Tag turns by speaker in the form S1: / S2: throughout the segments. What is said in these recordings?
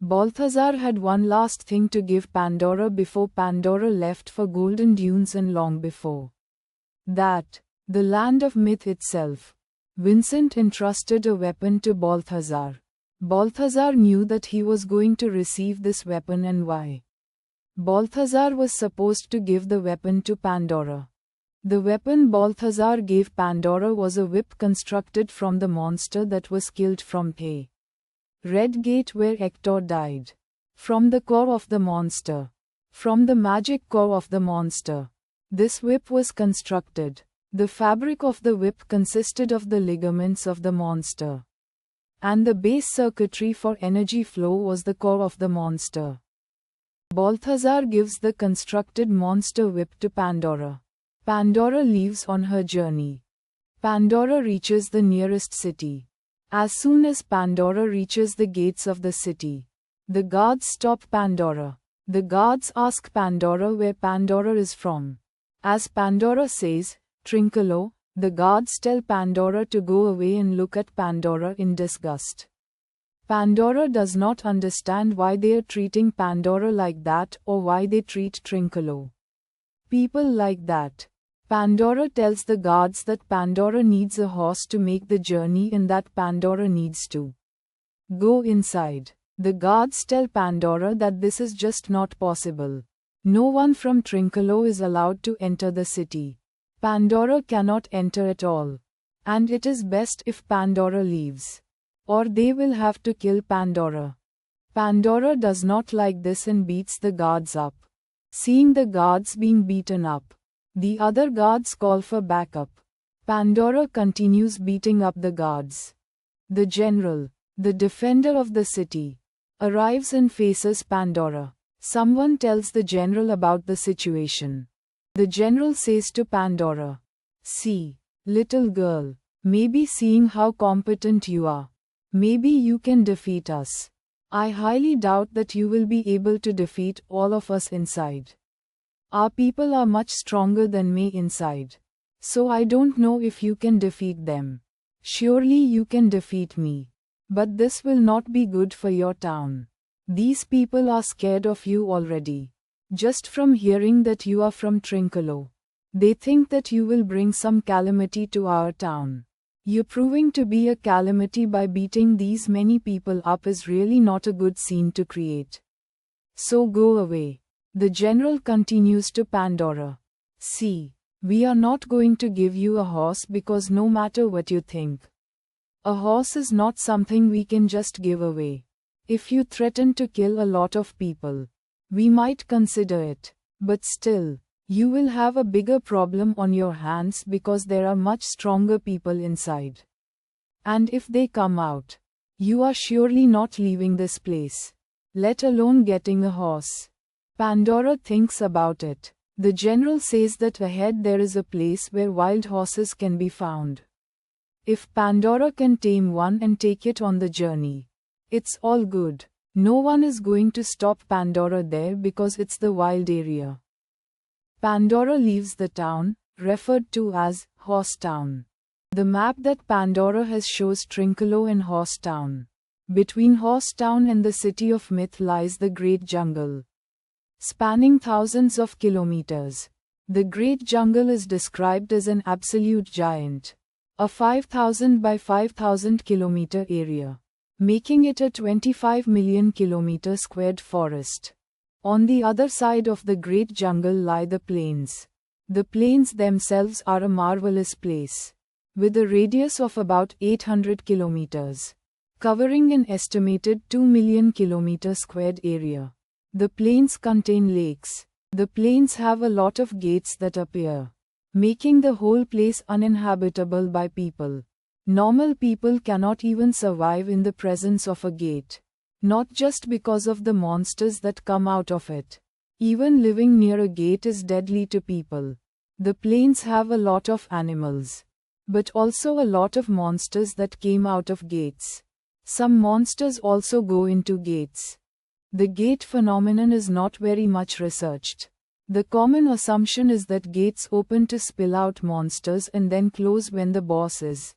S1: Balthazar had one last thing to give Pandora before Pandora left for golden dunes, and long before that, the land of myth itself. Vincent entrusted a weapon to Balthazar. Balthazar knew that he was going to receive this weapon and why. Balthazar was supposed to give the weapon to Pandora. The weapon Balthazar gave Pandora was a whip constructed from the monster that was killed from the Red Gate where Hector died. From the core of the monster. From the magic core of the monster. This whip was constructed. The fabric of the whip consisted of the ligaments of the monster. And the base circuitry for energy flow was the core of the monster. Balthazar gives the constructed monster whip to Pandora. Pandora leaves on her journey. Pandora reaches the nearest city. As soon as Pandora reaches the gates of the city, the guards stop Pandora. The guards ask Pandora where Pandora is from. As Pandora says, Trincolo, the guards tell Pandora to go away and look at Pandora in disgust. Pandora does not understand why they are treating Pandora like that or why they treat Trincolo people like that. Pandora tells the guards that Pandora needs a horse to make the journey and that Pandora needs to go inside. The guards tell Pandora that this is just not possible. No one from Trincolo is allowed to enter the city. Pandora cannot enter at all. And it is best if Pandora leaves. Or they will have to kill Pandora. Pandora does not like this and beats the guards up. Seeing the guards being beaten up, the other guards call for backup. Pandora continues beating up the guards. The general, the defender of the city, arrives and faces Pandora. Someone tells the general about the situation. The general says to Pandora, "See, little girl, maybe seeing how competent you are, maybe you can defeat us. I highly doubt that you will be able to defeat all of us inside. Our people are much stronger than me inside. So I don't know if you can defeat them. Surely you can defeat me. But this will not be good for your town. These people are scared of you already. Just from hearing that you are from Trincolo. They think that you will bring some calamity to our town. You're proving to be a calamity by beating these many people up is really not a good scene to create. So go away." The general continues to Pandora. "See, we are not going to give you a horse because no matter what you think, a horse is not something we can just give away. If you threaten to kill a lot of people, we might consider it. But still, you will have a bigger problem on your hands because there are much stronger people inside. And if they come out, you are surely not leaving this place, let alone getting a horse." Pandora thinks about it. The general says that ahead there is a place where wild horses can be found. If Pandora can tame one and take it on the journey, it's all good. No one is going to stop Pandora there because it's the wild area. Pandora leaves the town, referred to as Horse Town. The map that Pandora has shows Trincolo and Horse Town. Between Horse Town and the city of myth lies the Great Jungle, spanning thousands of kilometers. The Great Jungle is described as an absolute giant, a 5,000 by 5,000 kilometer area, making it a 25 million kilometer squared forest. On the other side of the Great Jungle lie the plains. The plains themselves are a marvelous place, with a radius of about 800 kilometers, covering an estimated 2 million kilometer squared area. The plains contain lakes. The plains have a lot of gates that appear, making the whole place uninhabitable by people. Normal people cannot even survive in the presence of a gate. Not just because of the monsters that come out of it. Even living near a gate is deadly to people. The plains have a lot of animals, but also a lot of monsters that came out of gates. Some monsters also go into gates. The gate phenomenon is not very much researched. The common assumption is that gates open to spill out monsters and then close when the boss is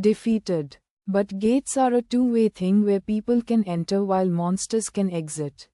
S1: defeated. But gates are a two-way thing where people can enter while monsters can exit.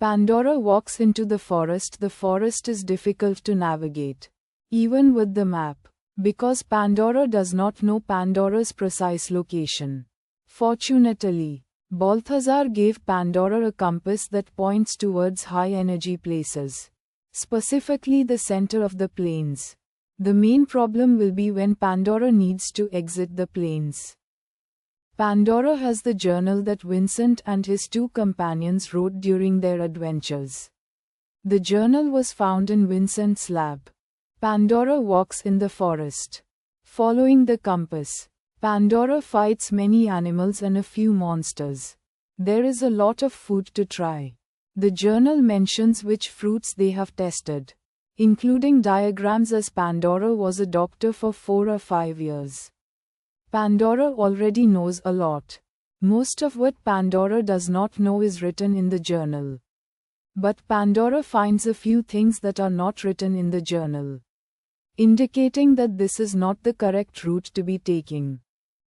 S1: Pandora walks into the forest. The forest is difficult to navigate, even with the map, because Pandora does not know Pandora's precise location. Fortunately, Balthazar gave Pandora a compass that points towards high-energy places, specifically the center of the plains. The main problem will be when Pandora needs to exit the plains. Pandora has the journal that Vincent and his two companions wrote during their adventures. The journal was found in Vincent's lab. Pandora walks in the forest. Following the compass, Pandora fights many animals and a few monsters. There is a lot of food to try. The journal mentions which fruits they have tested, including diagrams, as Pandora was a doctor for 4 or 5 years. Pandora already knows a lot. Most of what Pandora does not know is written in the journal. But Pandora finds a few things that are not written in the journal, indicating that this is not the correct route to be taking.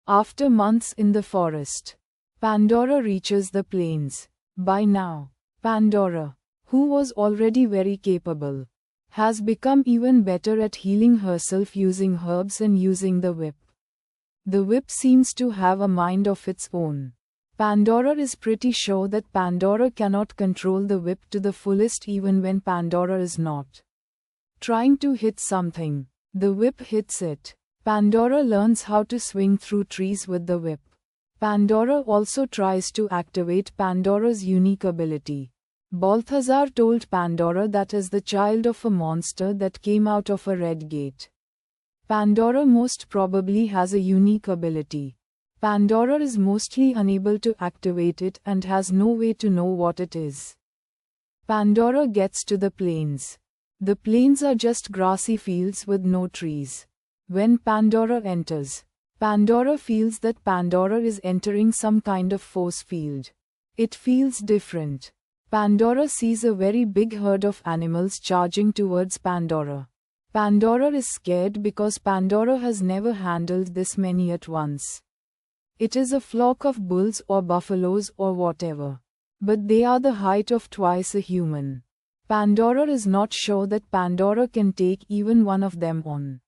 S1: After months in the forest, Pandora reaches the plains. By now, Pandora, who was already very capable, has become even better at healing herself using herbs and using the whip. The whip seems to have a mind of its own. Pandora is pretty sure that Pandora cannot control the whip to the fullest even when Pandora is not trying to hit something. The whip hits it. Pandora learns how to swing through trees with the whip. Pandora also tries to activate Pandora's unique ability. Balthazar told Pandora that as the child of a monster that came out of a red gate, Pandora most probably has a unique ability. Pandora is mostly unable to activate it and has no way to know what it is. Pandora gets to the plains. The plains are just grassy fields with no trees. When Pandora enters, Pandora feels that Pandora is entering some kind of force field. It feels different. Pandora sees a very big herd of animals charging towards Pandora. Pandora is scared because Pandora has never handled this many at once. It is a flock of bulls or buffaloes or whatever, but they are the height of twice a human. Pandora is not sure that Pandora can take even one of them on.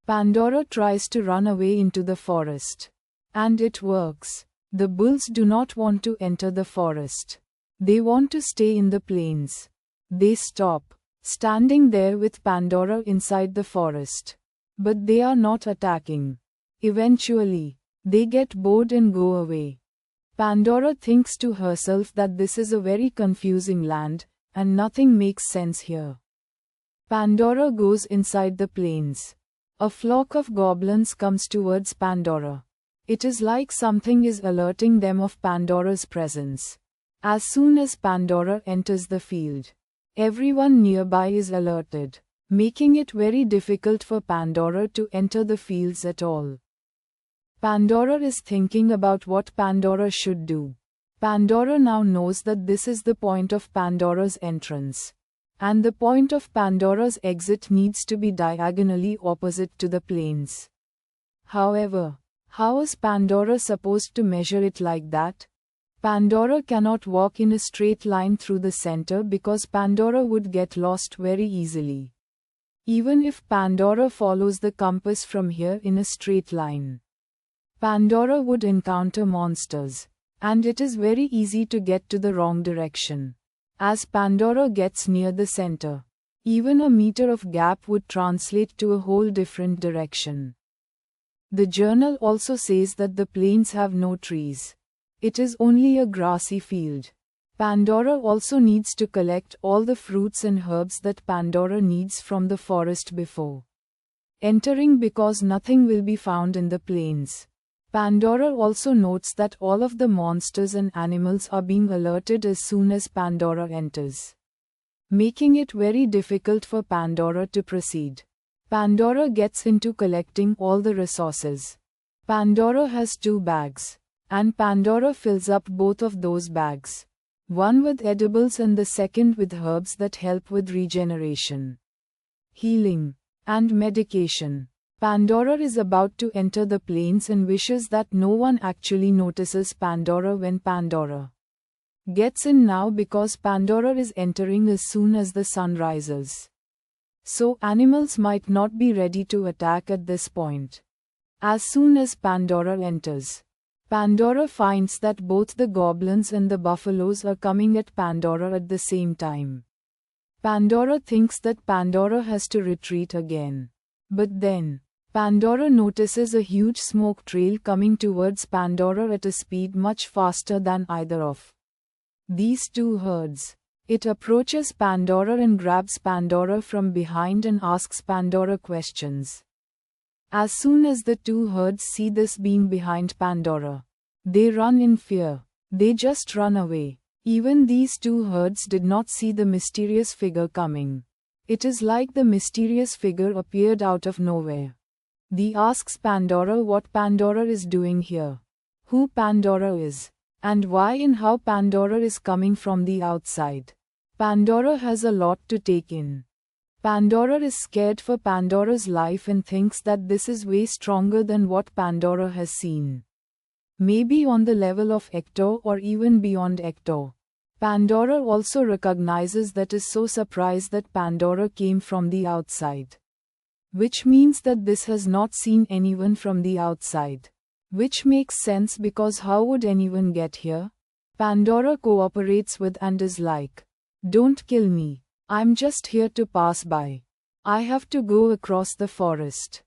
S1: Pandora tries to run away into the forest. And it works. The bulls do not want to enter the forest. They want to stay in the plains. They stop, standing there with Pandora inside the forest. But they are not attacking. Eventually, they get bored and go away. Pandora thinks to herself that this is a very confusing land, and nothing makes sense here. Pandora goes inside the plains. A flock of goblins comes towards Pandora. It is like something is alerting them of Pandora's presence. As soon as Pandora enters the field, everyone nearby is alerted, making it very difficult for Pandora to enter the fields at all. Pandora is thinking about what Pandora should do. Pandora now knows that this is the point of Pandora's entrance. And the point of Pandora's exit needs to be diagonally opposite to the plains. However, how is Pandora supposed to measure it like that? Pandora cannot walk in a straight line through the center because Pandora would get lost very easily. Even if Pandora follows the compass from here in a straight line, Pandora would encounter monsters, and it is very easy to get to the wrong direction. As Pandora gets near the center, even a meter of gap would translate to a whole different direction. The journal also says that the plains have no trees. It is only a grassy field. Pandora also needs to collect all the fruits and herbs that Pandora needs from the forest before entering because nothing will be found in the plains. Pandora also notes that all of the monsters and animals are being alerted as soon as Pandora enters, making it very difficult for Pandora to proceed. Pandora gets into collecting all the resources. Pandora has 2 bags, and Pandora fills up both of those bags, one with edibles and the second with herbs that help with regeneration, healing, and medication. Pandora is about to enter the plains and wishes that no one actually notices Pandora when Pandora gets in now, because Pandora is entering as soon as the sun rises. So animals might not be ready to attack at this point. As soon as Pandora enters, Pandora finds that both the goblins and the buffaloes are coming at Pandora at the same time. Pandora thinks that Pandora has to retreat again. But then, Pandora notices a huge smoke trail coming towards Pandora at a speed much faster than either of these two herds. It approaches Pandora and grabs Pandora from behind and asks Pandora questions. As soon as the two herds see this being behind Pandora, they run in fear. They just run away. Even these two herds did not see the mysterious figure coming. It is like the mysterious figure appeared out of nowhere. They asks Pandora what Pandora is doing here, who Pandora is, and why and how Pandora is coming from the outside. Pandora has a lot to take in. Pandora is scared for Pandora's life and thinks that this is way stronger than what Pandora has seen. Maybe on the level of Ecto or even beyond Ecto. Pandora also recognizes that is so surprised that Pandora came from the outside. Which means that this has not seen anyone from the outside. Which makes sense, because how would anyone get here? Pandora cooperates with and is like, "Don't kill me. I'm just here to pass by. I have to go across the forest."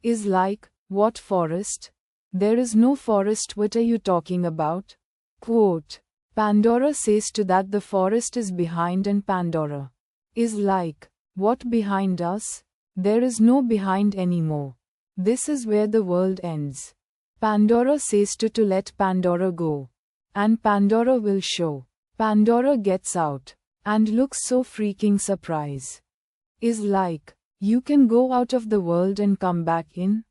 S1: Is like, "What forest? There is no forest, what are you talking about?" Quote. Pandora says to that the forest is behind, and Pandora is like, "What behind us? There is no behind anymore. This is where the world ends." Pandora says to let Pandora go. And Pandora will show. Pandora gets out and looks so freaking surprised. Is like, "You can go out of the world and come back in?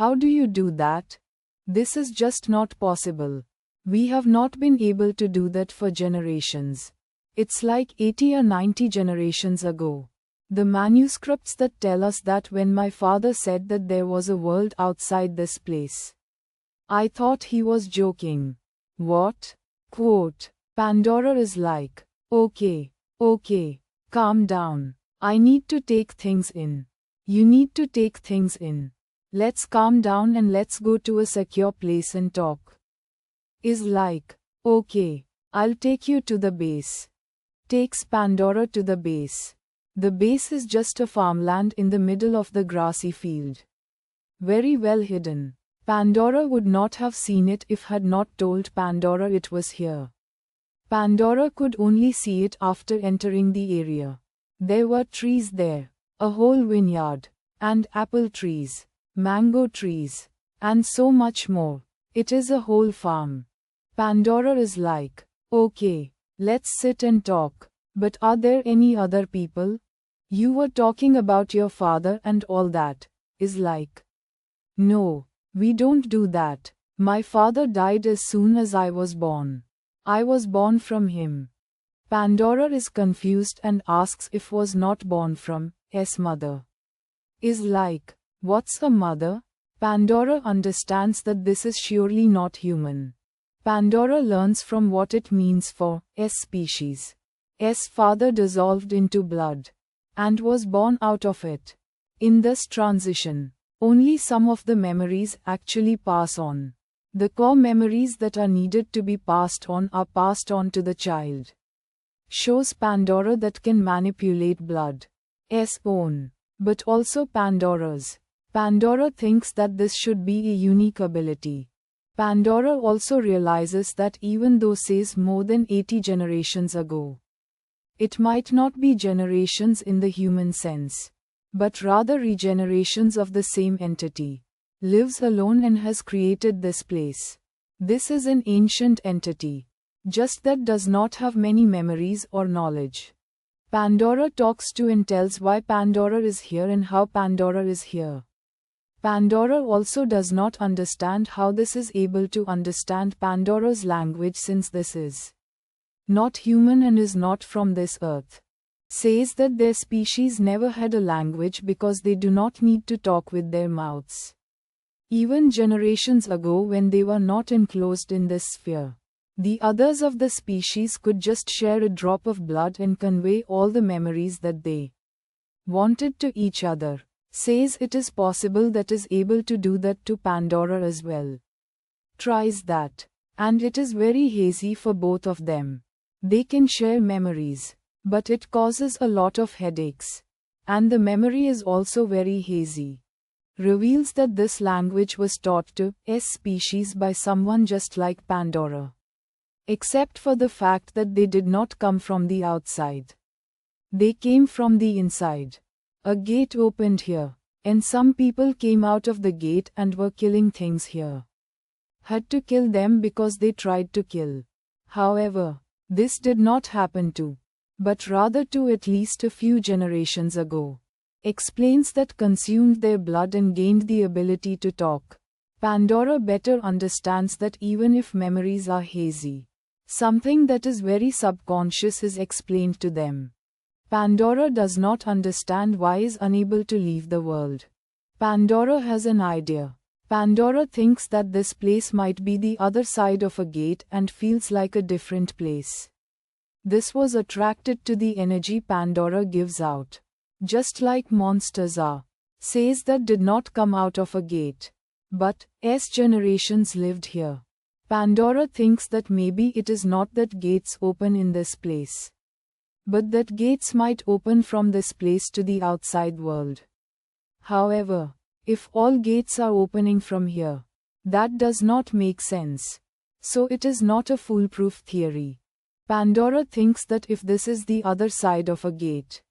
S1: How do you do that? This is just not possible. We have not been able to do that for generations. It's like 80 or 90 generations ago. The manuscripts that tell us that when my father said that there was a world outside this place, I thought he was joking." What? Quote. Pandora is like, Okay, calm down. I need to take things in. You need to take things in. Let's calm down and let's go to a secure place and talk." Is like, "Okay, I'll take you to the base." Takes Pandora to the base. The base is just a farmland in the middle of the grassy field. Very well hidden. Pandora would not have seen it if had not told Pandora it was here. Pandora could only see it after entering the area. There were trees there, a whole vineyard, and apple trees, mango trees, and so much more. It is a whole farm. Pandora is like, "Okay, let's sit and talk. But are there any other people? You were talking about your father and all that." Is like, "No, we don't do that. My father died as soon as I was born. I was born from him." Pandora is confused and asks if was not born from his mother. Is like, "What's a mother?" Pandora understands that this is surely not human. Pandora learns from what it means for S species. S father dissolved into blood and was born out of it. In this transition, only some of the memories actually pass on. The core memories that are needed to be passed on are passed on to the child. Shows Pandora that can manipulate blood. S own, but also Pandora's. Pandora thinks that this should be a unique ability. Pandora also realizes that even though says more than 80 generations ago, it might not be generations in the human sense, but rather regenerations of the same entity, lives alone and has created this place. This is an ancient entity, just that does not have many memories or knowledge. Pandora talks to and tells why Pandora is here and how Pandora is here. Pandora also does not understand how this is able to understand Pandora's language, since this is not human and is not from this earth. says that their species never had a language because they do not need to talk with their mouths. Even generations ago, when they were not enclosed in this sphere, the others of the species could just share a drop of blood and convey all the memories that they wanted to each other. Says it is possible that is able to do that to Pandora as well. Tries that. And it is very hazy for both of them. They can share memories, but it causes a lot of headaches. And the memory is also very hazy. Reveals that this language was taught to S species by someone just like Pandora. Except for the fact that they did not come from the outside. They came from the inside. A gate opened here, and some people came out of the gate and were killing things here. Had to kill them because they tried to kill. However, this did not happen to, but rather to at least a few generations ago. Explains that consumed their blood and gained the ability to talk. Pandora better understands that even if memories are hazy, something that is very subconscious is explained to them. Pandora does not understand why is unable to leave the world. Pandora has an idea. Pandora thinks that this place might be the other side of a gate and feels like a different place. This was attracted to the energy Pandora gives out. Just like monsters are. Says that did not come out of a gate. But, S generations lived here. Pandora thinks that maybe it is not that gates open in this place, but that gates might open from this place to the outside world. However, if all gates are opening from here, that does not make sense. So it is not a foolproof theory. Pandora thinks that if this is the other side of a gate,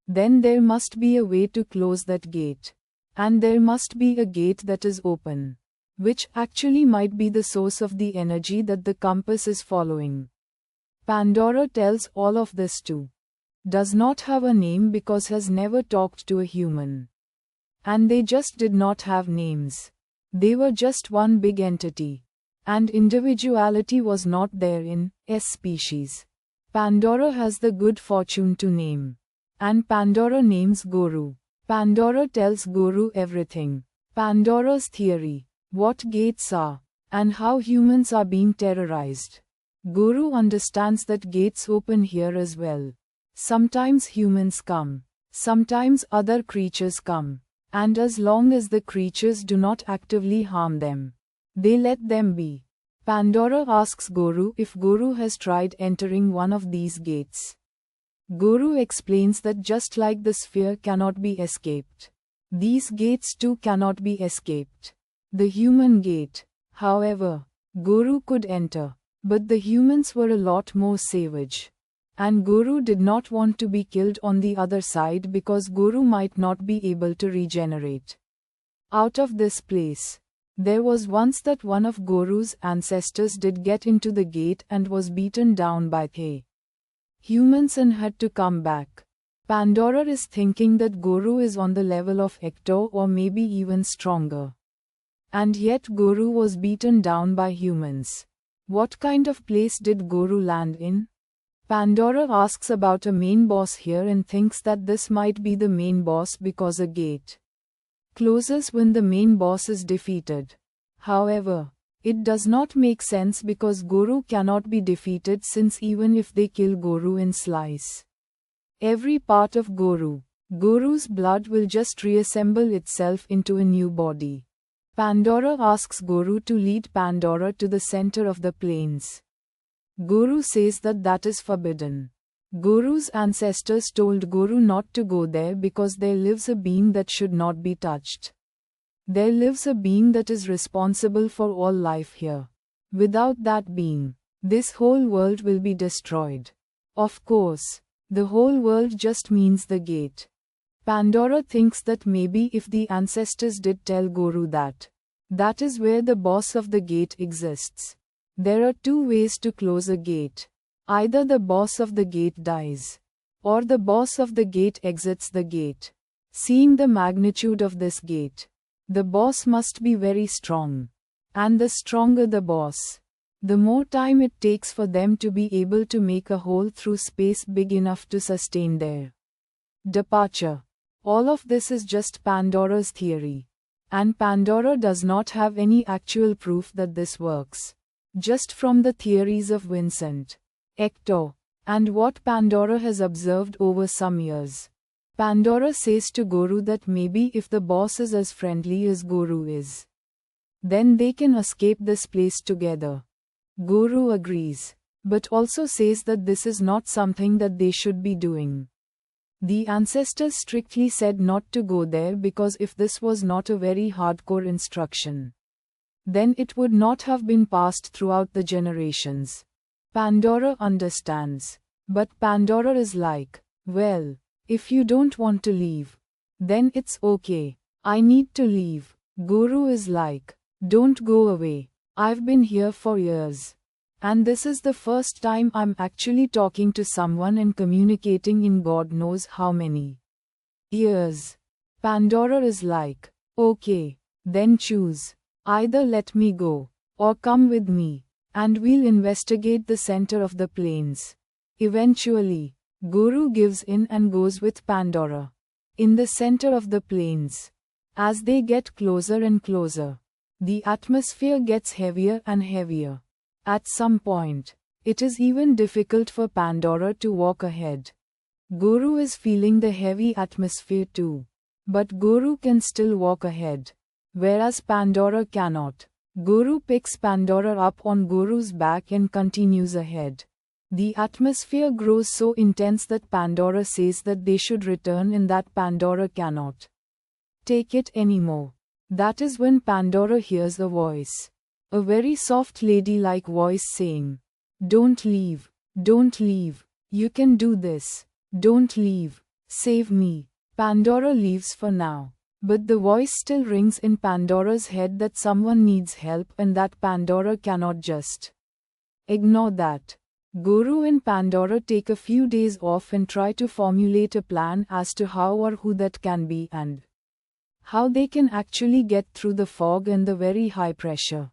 S1: then there must be a way to close that gate. And there must be a gate that is open, which actually might be the source of the energy that the compass is following. Pandora tells all of this to. Does not have a name because has never talked to a human. And they just did not have names. They were just one big entity. And individuality was not there in S species. Pandora has the good fortune to name. And Pandora names Guru. Pandora tells Guru everything. Pandora's theory, what gates are, and how humans are being terrorized. Guru understands that gates open here as well. Sometimes humans come. Sometimes other creatures come. And as long as the creatures do not actively harm them, they let them be. Pandora asks Guru if Guru has tried entering one of these gates. Guru explains that just like the sphere cannot be escaped, these gates too cannot be escaped. The human gate, however, Guru could enter, but the humans were a lot more savage. And Guru did not want to be killed on the other side because Guru might not be able to regenerate. Out of this place, there was once that one of Guru's ancestors did get into the gate and was beaten down by the humans and had to come back. Pandora is thinking that Guru is on the level of Hector or maybe even stronger. And yet Guru was beaten down by humans. What kind of place did Guru land in? Pandora asks about a main boss here and thinks that this might be the main boss because a gate closes when the main boss is defeated. However, it does not make sense because Guru cannot be defeated since even if they kill Guru and slice every part of Guru's blood will just reassemble itself into a new body. Pandora asks Guru to lead Pandora to the center of the plains. Guru says that that is forbidden. Guru's ancestors told Guru not to go there because there lives a being that should not be touched. There lives a being that is responsible for all life here. Without that being, this whole world will be destroyed. Of course, the whole world just means the gate. Pandora thinks that maybe if the ancestors did tell Guru that, that is where the boss of the gate exists. There are two ways to close a gate. Either the boss of the gate dies, or the boss of the gate exits the gate. Seeing the magnitude of this gate, the boss must be very strong. And the stronger the boss, the more time it takes for them to be able to make a hole through space big enough to sustain their departure. All of this is just Pandora's theory. And Pandora does not have any actual proof that this works. Just from the theories of Vincent, Hector, and what Pandora has observed over some years. Pandora says to Guru that maybe if the boss is as friendly as Guru is, then they can escape this place together. Guru agrees, but also says that this is not something that they should be doing. The ancestors strictly said not to go there because if this was not a very hardcore instruction, then it would not have been passed throughout the generations. Pandora understands. But Pandora is like, well, if you don't want to leave, then it's okay. I need to leave. Guru is like, don't go away. I've been here for years. And this is the first time I'm actually talking to someone and communicating in God knows how many years. Pandora is like, okay, then choose. Either let me go, or come with me, and we'll investigate the center of the plains. Eventually, Guru gives in and goes with Pandora. In the center of the plains. As they get closer and closer, the atmosphere gets heavier and heavier. At some point, it is even difficult for Pandora to walk ahead. Guru is feeling the heavy atmosphere too. But Guru can still walk ahead. Whereas Pandora cannot. Guru picks Pandora up on Guru's back and continues ahead. The atmosphere grows so intense that Pandora says that they should return and that Pandora cannot take it anymore. That is when Pandora hears a voice. A very soft ladylike voice saying, "Don't leave, don't leave, you can do this, don't leave, save me." Pandora leaves for now. But the voice still rings in Pandora's head that someone needs help and that Pandora cannot just ignore that. Guru and Pandora take a few days off and try to formulate a plan as to how or who that can be and how they can actually get through the fog and the very high pressure.